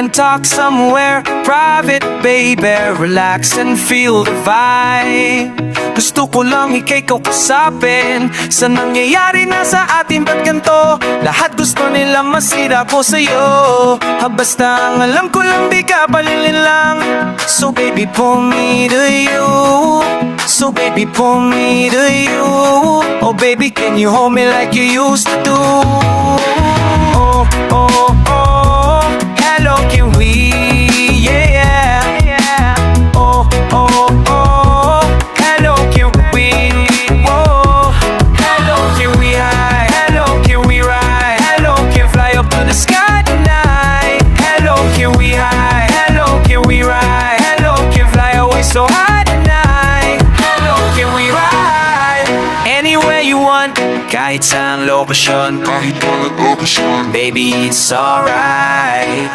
and talk somewhere private, baby. Relax and feel the vibe. Gusto ko lang ikay kausapin sa nangyayari na sa atin, ba't ganito? Lahat gusto nila masira ko sa'yo. Basta ang alam ko lang di ka palilin lang. So baby, pull me to you. So baby, pull me to you. Oh baby, can you hold me like you used to do? Oh, oh, oh, hello, can we? Yeah, yeah. Oh, oh, oh, hello, can we? Whoa. Hello, can we high? Hello, can we ride? Hello, can fly up to the sky tonight? Hello, can we high? Hello, can we ride? Hello, can fly away so high tonight? Hello, can we ride? Anywhere you want, kahit saan lokasyon, baby, it's alright.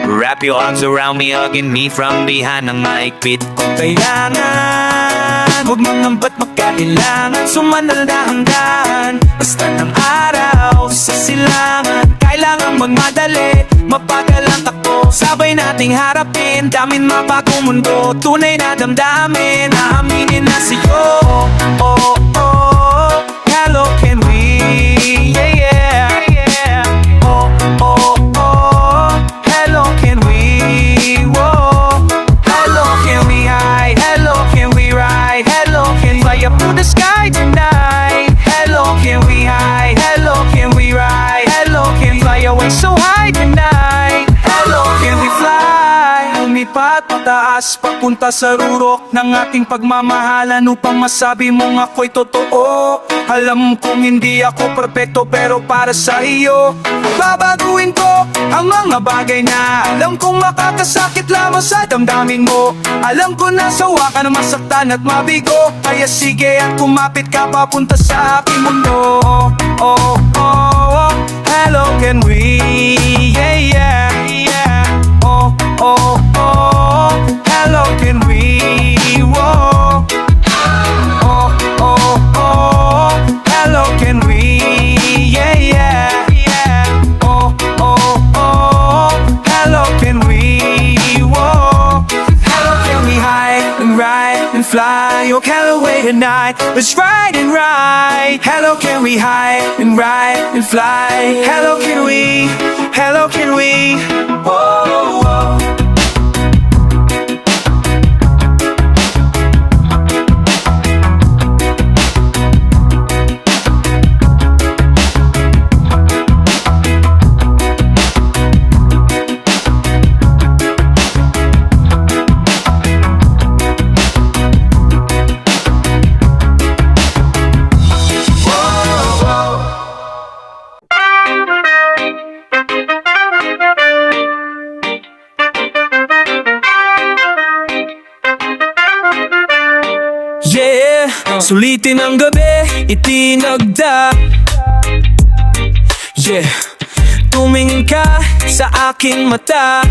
Wrap your arms around me, hugging me from behind ng maigpit kong kailangan. Huwag mangamba't magkailangan, sumanal dahan-dahan. Basta ng araw sa silangan, kailangan magmadali, mapagal ang takbo. Sabay nating harapin, damin mapagong mundo. Tunay na damdamin, aaminin na sa'yo. Oh, oh, hello, can we? Yeah, yeah, yeah. Oh, oh, oh, hello, can we? Whoa. Hello, can we high? Hello, can we ride? Hello, can we fly up to the sky tonight? Hello, can we high? Hello, can we ride? Hello, can we fly away so high tonight? Hello, can we fly? Lumipat pataas papunta sa rurok ng ating pagmamahalan upang masabi mong ako'y totoo. Alam kong hindi ako perfecto pero para sa iyo babaguhin ko ang mga bagay na alam kong makakasakit lamang sa damdamin mo. Alam ko na sawa ka na masaktan at mabigo, kaya sige at kumapit ka papunta sa aking mundo. Oh, oh, oh, hello, can we? Yeah, yeah, yeah. Oh, oh, oh, hello, can we? Whoa. Oh, oh, oh, hello, can we? Yeah, yeah, yeah. Oh, oh, oh, hello, can we? Whoa. Hello, can we hide and ride and fly? Oh, hello, wait tonight, let's ride and ride. Hello, can we hide and ride and fly? Hello, can we? Hello, can we? Whoa, whoa. Yeah, sulitin ang gabi, itinagda. Yeah, tumingin ka sa aking mata.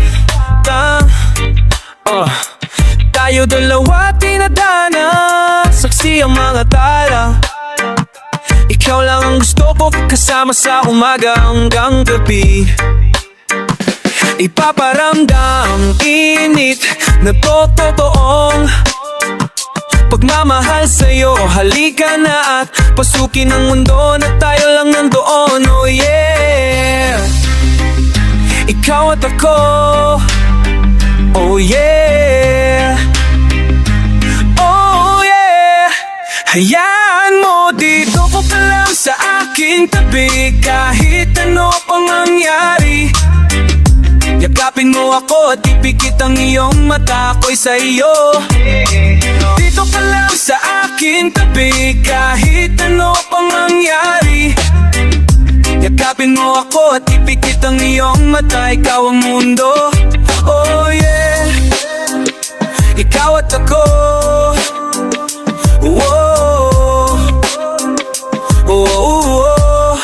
Tayo dalawa tinadana, saksi ang mga tala. Ikaw lang ang gusto ko kasama sa umaga hanggang gabi. Ipaparamdam init na totoong pagmamahal sa'yo. Halika na at pasukin ang mundo na tayo lang nandoon. Oh yeah, ikaw at ako. Oh yeah, oh yeah. Hayaan mo dito ko ka lang sa aking tabi, kahit ano pang mangyari. Yakapin mo ako at ipikit ang iyong mata ko'y sa iyo. Dito ka lang sa aking tabi, kahit ano pang mangyari. Yakapin mo ako at ipikit ang iyong mata, ikaw ang mundo. Oh yeah, ikaw at ako. Oh, oh, oh, oh.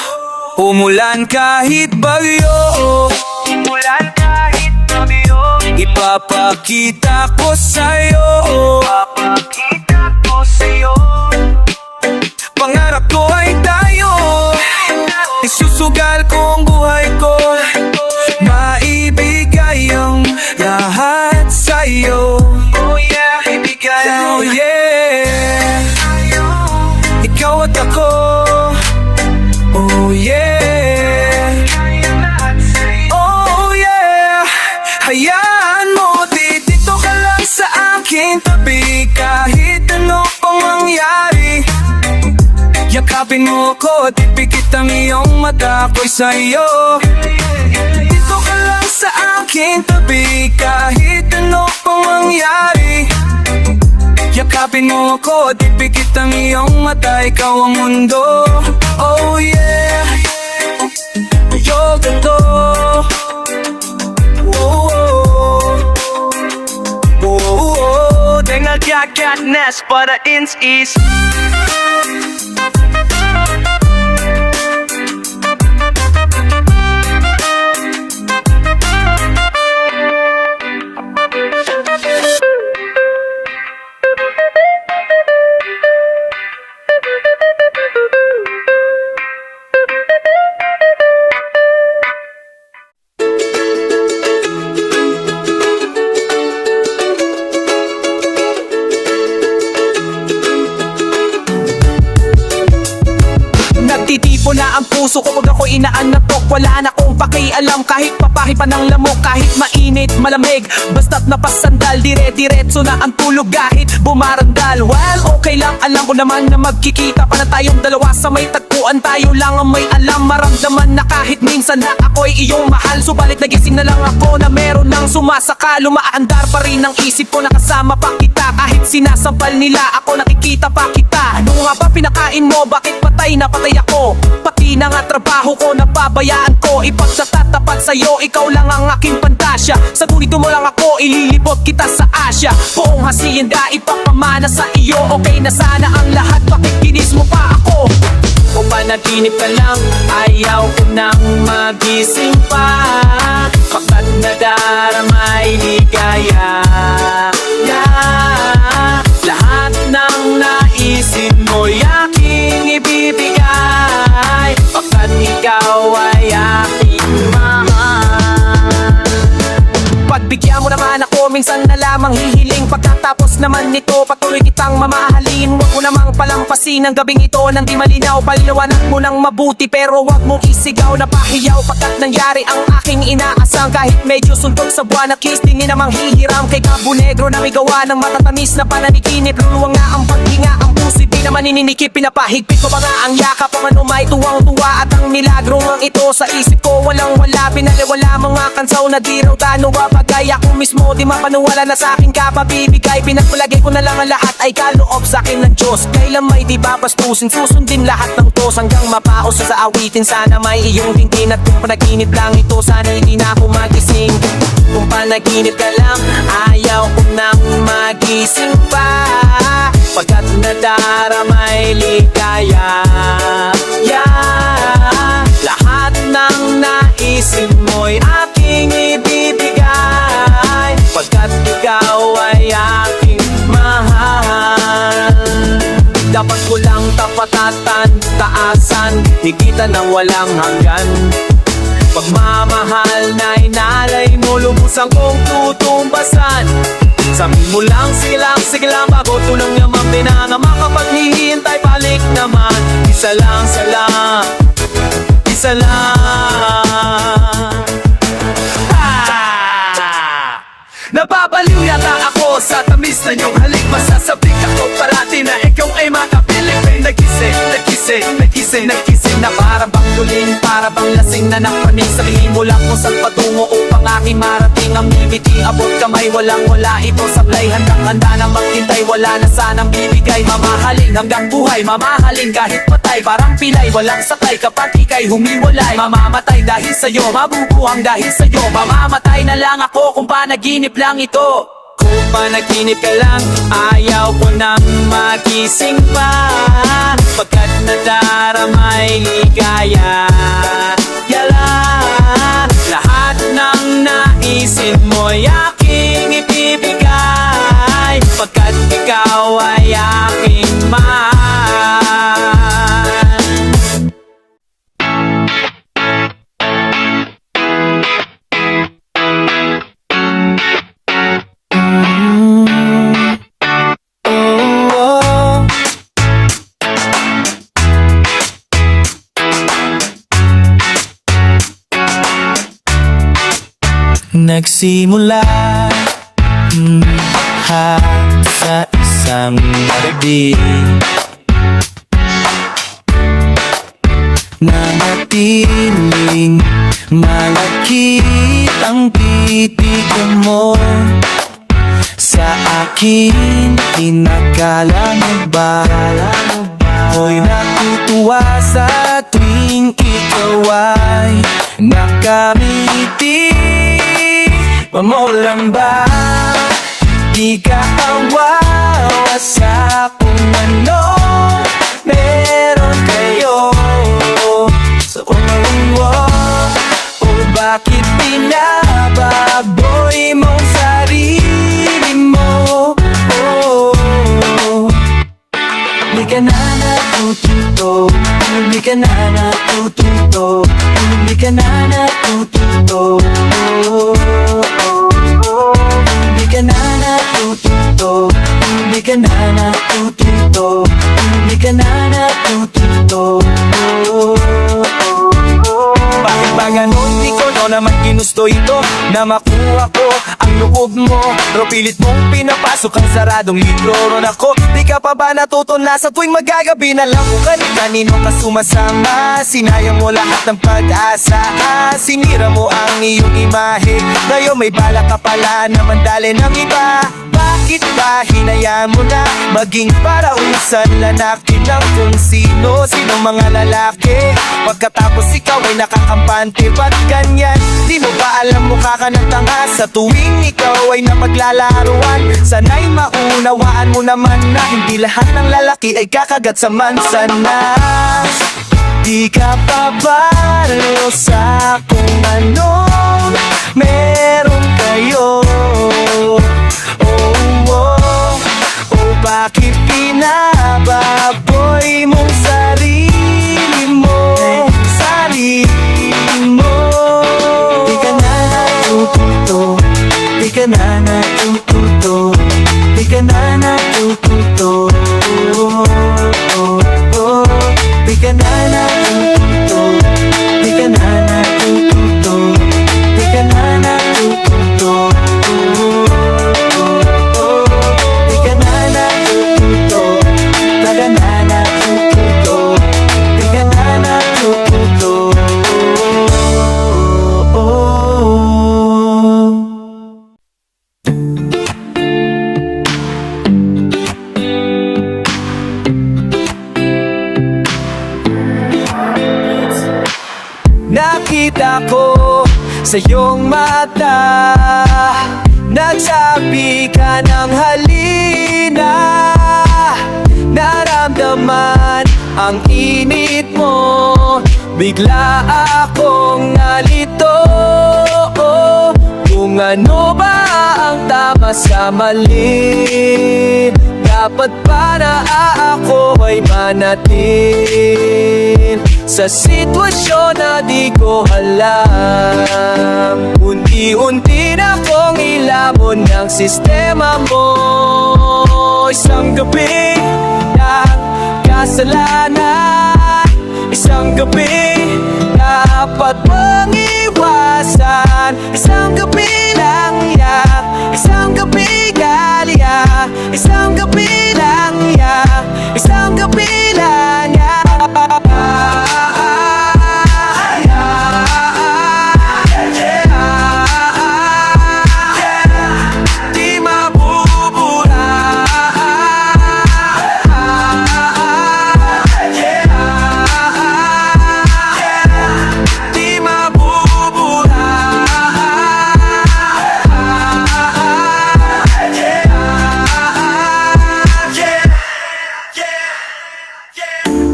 Umulan kahit bagyo, umulan kahit bagyo, ipapakita ko sa'yo, ipapakita ko sa'yo. Pangarap ko ay tayo, isusugal ko ang buhay ko, maibigay ang hayaan mo, dito ka lang sa aking tabi. Kahit ano pang mangyari, yakapin mo ko, di pikit ang iyong mata ko'y sa'yo. Dito ka lang sa aking tabi. Kahit ano pang mangyari, yakapin mo ko, di pikit ang iyong mata. Ikaw ang mundo, oh yeah. You're the door. Dengar gagat nas pada ins is. Titipo na ang puso ko pag ako inaanatok. Wala na akong pakialam kahit papahi pa ng lamok. Kahit mainit, malamig, basta't napasandal, dire-diretso na ang tulog kahit bumarandal. Well, okay lang, alam ko naman na magkikita pa na tayong dalawa sa may tagpuan. Tayo lang ang may alam, maramdaman na kahit minsan na ako'y iyong mahal. Subalit nagising na lang ako na meron ng sumasaka. Lumaandar pa rin ang isip ko na kasama pa kita. Kahit sinasampal nila ako, nakikita pa kita. Ano nga ba pinakain mo? Bakit patay na patay ako? Pati na nga trabaho ko, napabayaan ko. Ipagtatatapat sa'yo, ikaw lang ang aking pantasya. Sa gunito mo lang ako, ililibot kita sa Asya. Buong hacienda, ipapamana sa iyo. Okay na sana ang lahat, pakikinis mo pa ako. Kung panaginip ka lang, ayaw ko nang magising pa. Pagkat nadaramay ligaya, yeah. Lahat ng naisin mo'y aking ibibigay, pagkat ikaw ay aking mahal. Pagbigyan mo naman ako, minsan na lamang hihiling. Pagkatapos naman nito, patuloy kitang mamahalin. Huwag mo namang palampasin ang gabing ito nang di malinaw. Paliwanag mo nang mabuti, pero huwag mong isigaw na pahiyaw. Pagkat nangyari ang aking inaasang, kahit medyo suntok sa buwan na kiss, di namang hihiram. Kay Cabo Negro na may gawa ng matatamis na pananiginip. Luluwang nga ang paghinga, ang puso di naman ininikip. Pinapahigpit ko pa nga ang yakap, ang ano may tuwang-tuwa. At ang milagro ngang ito sa isip ko, walang-wala. Pinaliwala mga kansaw na di raw tanong bagay. Ako mismo di mapanuwala na sa akin ka pabibigay. Pinagpalagay ko na lang ang lahat ay kaloob sa akin ng Diyos. Kailan may di babastusin, susundin lahat ng tos hanggang mapaos sa awitin. Sana may iyong tingin at kung panaginip lang ito, sana hindi na ako magising. Kung panaginip ka lang, ayaw ko nang magising pa. Pagkat nadaramay ligaya, yeah. Lahat ng naisin mo'y aking ibibigay, pagkat ikaw ay aking mahal. Dapat ko lang tapatatan, taasan, higitan ng walang hanggan. Pagmamahal na inalay mo, lubusan kong tutumbasan. Sabihin mo lang, sige lang, bago tulong naman pinangama. Kapag hihintay, balik naman. Isa lang, isa lang. Nababaliw yata ako sa tamis na iyong halik. Masasabik ako parati na ikaw ay makapiling. May nagising na para bang tuling, para bang lasing na napaning. Sabihin mo lang kung saan patungo upang aking marating. Ang ngiti, abot kamay, walang-wala ito sablay. Handang-handa na maghintay, wala na sanang bibigay. Mamahalin hanggang buhay, mamahalin kahit patay. Parang pilay, walang sakay kapag ika'y humiwalay. Mamamatay dahil sa'yo, mabubuhang dahil sa'yo. Mamamatay na lang ako kung panaginip lang ito. Kung panaginip ka lang, ayaw ko nang magising pa. Pagkat nadaramay ligaya, yala. Lahat ng naisin mo'y aking ibibigay, pagkat ikaw ay aking mahal. nagsimula sa isang gabi, nanatiling malakit ang titig mo sa akin. Inakala mo ba ako'y natutuwa sa tuwing ikaw ay nakamiti? Mo lang ba di ka awawa sa kung ano meron kayo sa umaruwa? O bakit binababoy mong sarili mo? Di ka na natututo, di ka na natututo, di ka na natututo, di ka na natututo, di ka na natututo, di ka na natututo. Bakit ba ganun? Di ko naman ginusto ito na makuha ko ang loob mo, pero pilit mong pinapasok ang saradong libro. Ron ako, di ka pa ba natutunan sa tuwing magagabi na lang kung kanino ka sumasama? Sinayang mo lahat ng pag-asa, sinira mo ang iyong imahe. Ngayon may balak ka pala na mandali ng iba. Bakit ba hinayaan mo na maging parausan lanakin ng kung sino mga lalaki? Pagkatapos ikaw ay nakakampante, ba't ganyan? Di mo ba alam mukha ka ng tanga sa tuwing ikaw ay napaglalaruan? Sana'y maunawaan mo naman na hindi lahat ng lalaki ay kakagat sa mansanas. Di ka pa baro sa kung ano meron kayo? Bakit pinababoy mong sarili mo? Sarili mo. Di ka na natututo, di ka na natututo, di ka na natututo, di ka na natututo, di ka na natututo, di ka na natututo. Nakita ko sa iyong mata, nagsabi ka ng halina. Naramdaman ang init mo, bigla akong nalito. Kung ano ba ang tama sa mali, dapat ba na ako ay manatin sa sitwasyon na di ko alam? Unti-unti na kong ilamon ng sistema mo. Isang gabi ng kasalanan, isang gabi dapat mong iwasan. Isang gabi lang yak, isang gabi galia, isang gabi lang yak, isang gabi lang yak.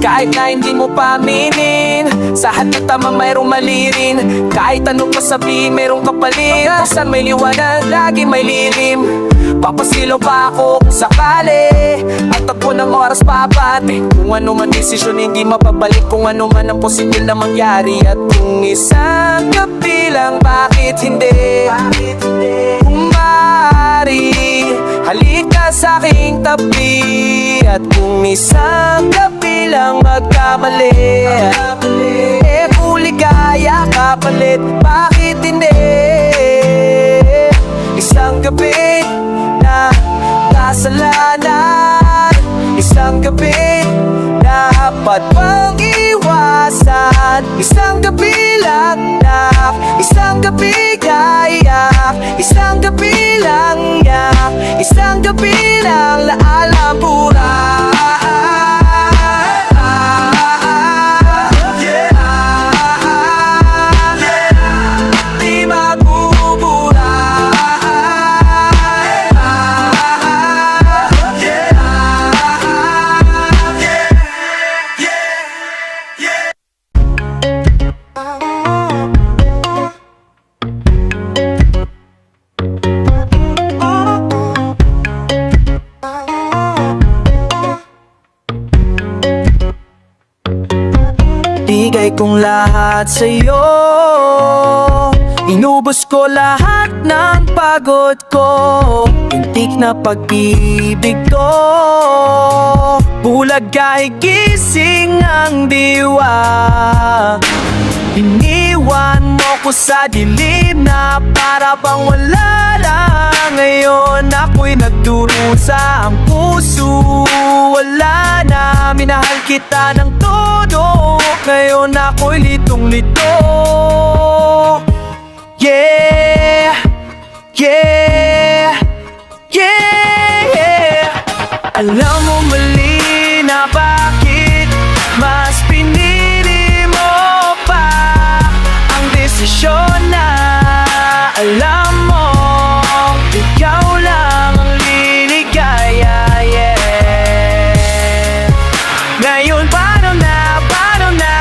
Kahit na hindi mo paaminin, sa hatid tama mayroong mali rin. Kahit anong masabihin, mayroong kapalit. Saan may liwanag, lagi may lilim. Papasilaw pa ako kung sakali, at tagpo ng oras papati. Kung ano man desisyon, hindi mapabalik. Kung ano man ang posible na mangyari. At kung isang gabi lang, bakit hindi? Kung maaari, halika sa aking tabi. At kung isang gabi lang magkamali, eh, kung ligaya kapalit, bakit hindi? at isang gabi lang yak, isang gabi gayak, isang gabi lang yak, isang gabi lang laalang pura. Di magbubura. Bigay kong lahat sa'yo, inubos ko lahat ng pagod ko, pintik na pag-ibig ko, bulag kahit gising ang diwa. Iniwan mo ko sa dilim na para bang wala lang. Ngayon ako'y nagdurusa, ang puso wala na. Minahal kita ng todo, ngayon ako'y litong-lito. Yeah, yeah, yeah. Alam mo mali na bakit mas pinili mo pa ang desisyon na alam mo ikaw lang ang liligaya, yeah. Ngayon paano na, paano na?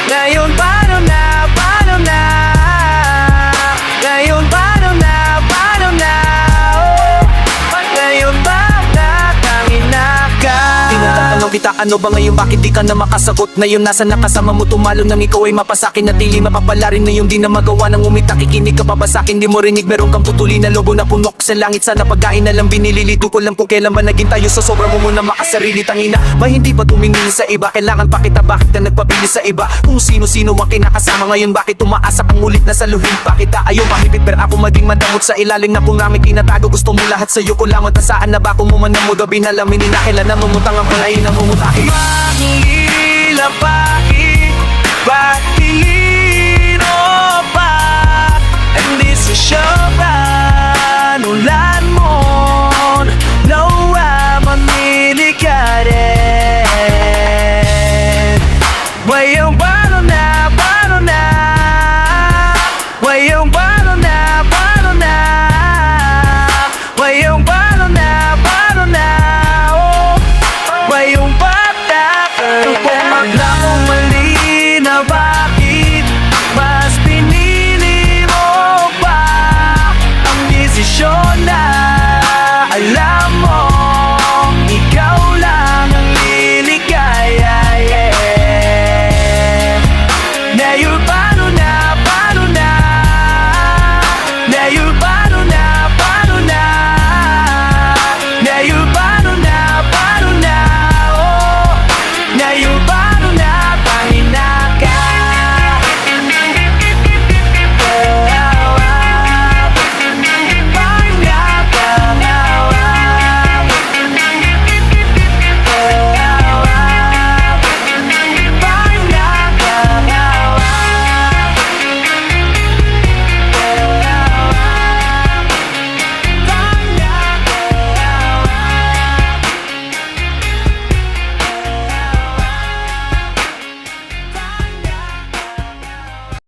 Ngayon paano na, paano na? Ngayon paano na, paano na? Oh, ngayon ba natangin na ka? Tinatanong kita ano ba ngayon, bakit di ka na makasagot? Na yun nasa nakasama mo tumalo nang ikaw ay mapasakin, na tili mapapala rin na yung di na magawa ng umita. Kikinig ka pa ba sa'kin, di mo rinig meron kang putuli na lobo na punok sa langit. Sana pagkain na lang binililito ko lang kung kailan ba naging tayo sa sobra mo muna makasarili. Tangina ba hindi pa tumingin sa iba, kailangan pa kita, bakit ka nagpabili sa iba? Kung sino-sino ang kinakasama ngayon, bakit tumaasa kang ulit na saluhin pa kita? Ayaw mahipit pero ako maging madamot sa ilalim na kung namin tinatago. Gusto mo lahat sa'yo ko lang at saan na ba kung mo gabi na lamin na kailan namumutang ang palain na mumutahin. Mahila bakit